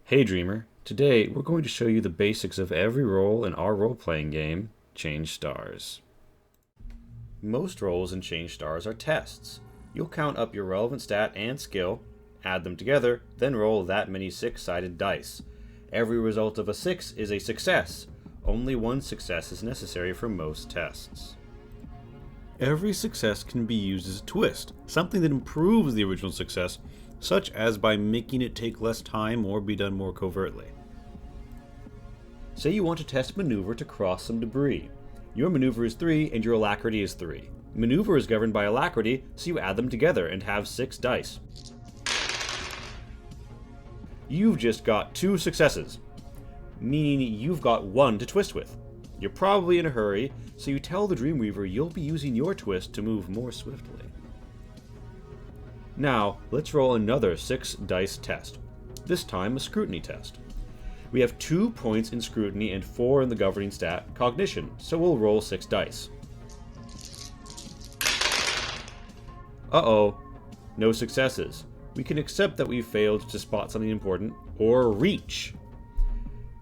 Hey Dreamer, today we're going to show you the basics of every role in our role-playing game, ChangedStars. Most roles in ChangedStars are tests. You'll count up your relevant stat and skill, add them together, then roll that many 6-sided dice. Every result of a 6 is a success. Only one success is necessary for most tests. Every success can be used as a twist, something that improves the original success, such as by making it take less time or be done more covertly. Say you want to test maneuver to cross some debris. Your maneuver is 3 and your alacrity is 3. Maneuver is governed by alacrity, so you add them together and have 6 dice. You've just got 2 successes, meaning you've got 1 to twist with. You're probably in a hurry, so you tell the Dreamweaver you'll be using your twist to move more swiftly. Now, let's roll another 6-dice test, this time a scrutiny test. We have 2 points in scrutiny and 4 in the governing stat, cognition, so we'll roll 6 dice. Uh-oh, no successes. We can accept that we failed to spot something important, or reach.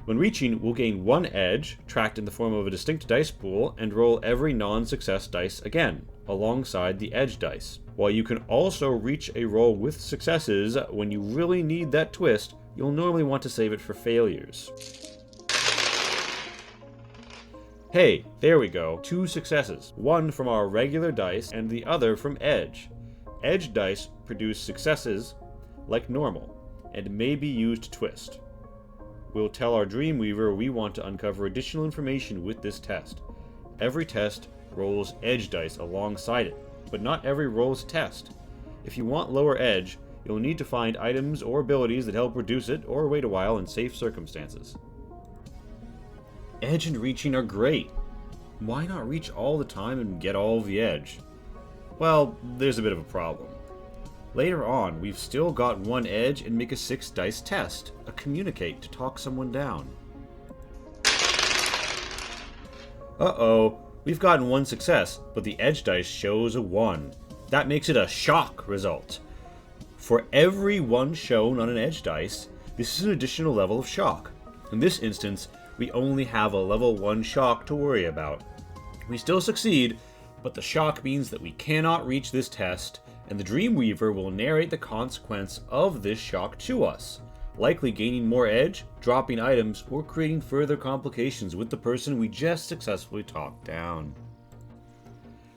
When reaching, we'll gain 1 edge, tracked in the form of a distinct dice pool, and roll every non-success dice again, alongside the edge dice. While you can also reach a roll with successes, when you really need that twist, you'll normally want to save it for failures. Hey, there we go, 2 successes. One from our regular dice and the other from edge. Edge dice produce successes like normal, and may be used to twist. We'll tell our Dreamweaver we want to uncover additional information with this test. Every test rolls edge dice alongside it, but not every roll is a test. If you want lower edge, you'll need to find items or abilities that help reduce it, or wait a while in safe circumstances. Edge and reaching are great. Why not reach all the time and get all of the edge? Well, there's a bit of a problem. Later on, we've still got 1 edge and make a 6-dice test, a communicate to talk someone down. Uh-oh, we've gotten 1 success, but the edge dice shows a 1. That makes it a shock result. For every 1 shown on an edge dice, this is an additional level of shock. In this instance, we only have a level 1 shock to worry about. We still succeed, but the shock means that we cannot reach this test, and the Dreamweaver will narrate the consequence of this shock to us, likely gaining more edge, dropping items, or creating further complications with the person we just successfully talked down.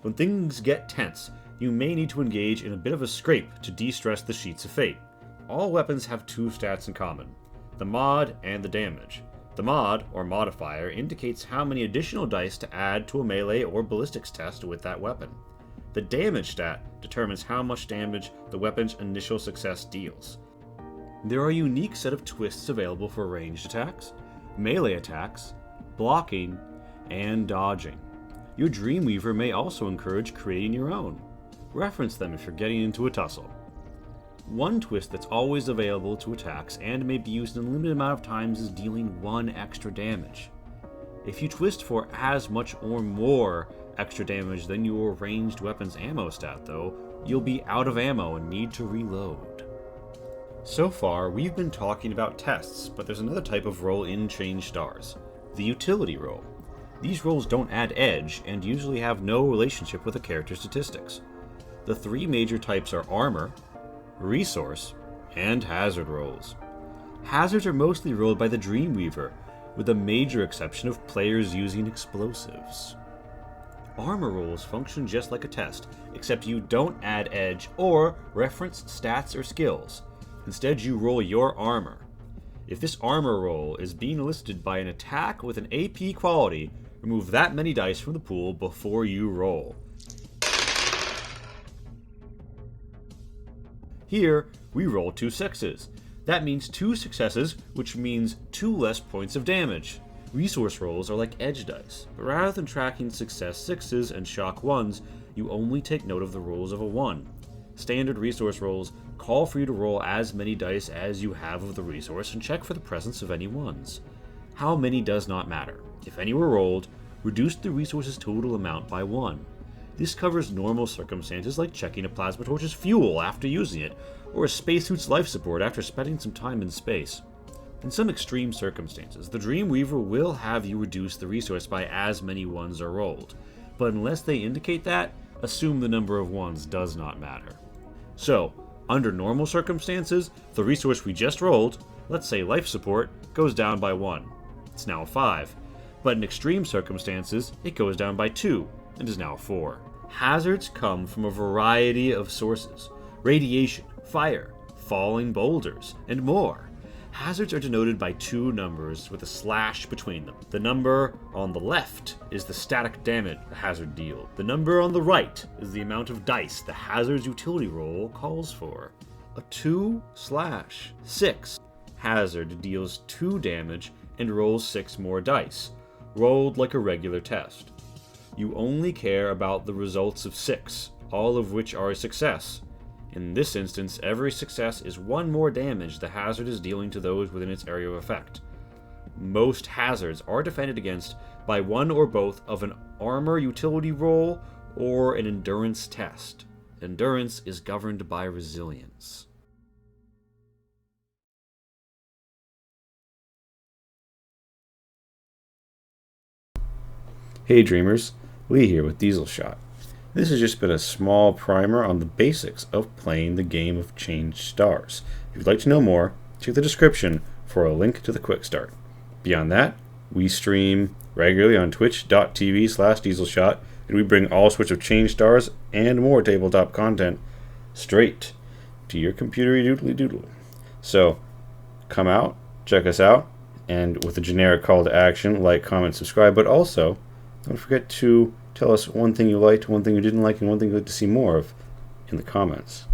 When things get tense, you may need to engage in a bit of a scrape to de-stress the sheets of fate. All weapons have 2 stats in common, the mod and the damage. The mod, or modifier, indicates how many additional dice to add to a melee or ballistics test with that weapon. The damage stat determines how much damage the weapon's initial success deals. There are a unique set of twists available for ranged attacks, melee attacks, blocking, and dodging. Your Dreamweaver may also encourage creating your own. Reference them if you're getting into a tussle. One twist that's always available to attacks and may be used an unlimited amount of times is dealing 1 extra damage. If you twist for as much or more extra damage than your ranged weapon's ammo stat though, you'll be out of ammo and need to reload. So far, we've been talking about tests, but there's another type of role in ChangedStars, the utility role. These roles don't add edge and usually have no relationship with the character's statistics. The 3 major types are armor, resource, and hazard rolls. Hazards are mostly rolled by the Dreamweaver, with a major exception of players using explosives. Armor rolls function just like a test, except you don't add edge or reference stats or skills. Instead, you roll your armor. If this armor roll is being listed by an attack with an AP quality, remove that many dice from the pool before you roll. Here, we roll 2 6s. That means 2 successes, which means 2 less points of damage. Resource rolls are like edge dice, but rather than tracking success 6s and shock 1s, you only take note of the rolls of a 1. Standard resource rolls call for you to roll as many dice as you have of the resource and check for the presence of any 1s. How many does not matter. If any were rolled, reduce the resource's total amount by 1. This covers normal circumstances like checking a plasma torch's fuel after using it, or a spacesuit's life support after spending some time in space. In some extreme circumstances, the Dreamweaver will have you reduce the resource by as many ones are rolled, but unless they indicate that, assume the number of ones does not matter. So, under normal circumstances, the resource we just rolled, let's say life support, goes down by 1. It's now a 5. But in extreme circumstances, it goes down by 2 and is now a 4. Hazards come from a variety of sources: radiation, fire, falling boulders, and more. Hazards are denoted by 2 numbers with a slash between them. The number on the left is the static damage the hazard deals. The number on the right is the amount of dice the hazard's utility roll calls for. A 2/6 hazard deals 2 damage and rolls 6 more dice, rolled like a regular test. You only care about the results of 6, all of which are a success. In this instance, every success is 1 more damage the hazard is dealing to those within its area of effect. Most hazards are defended against by one or both of an armor utility roll or an endurance test. Endurance is governed by resilience. Hey Dreamers, Lee here with Diesel Shot. This has just been a small primer on the basics of playing the game of Changed Stars. If you'd like to know more, check the description for a link to the quick start. Beyond that, we stream regularly on twitch.tv/dieselshot, and we bring all sorts of Changed Stars and more tabletop content straight to your computer doodly doodle. So, come out, check us out, and with a generic call to action, like, comment, subscribe, but also don't forget to tell us one thing you liked, one thing you didn't like, and one thing you'd like to see more of in the comments.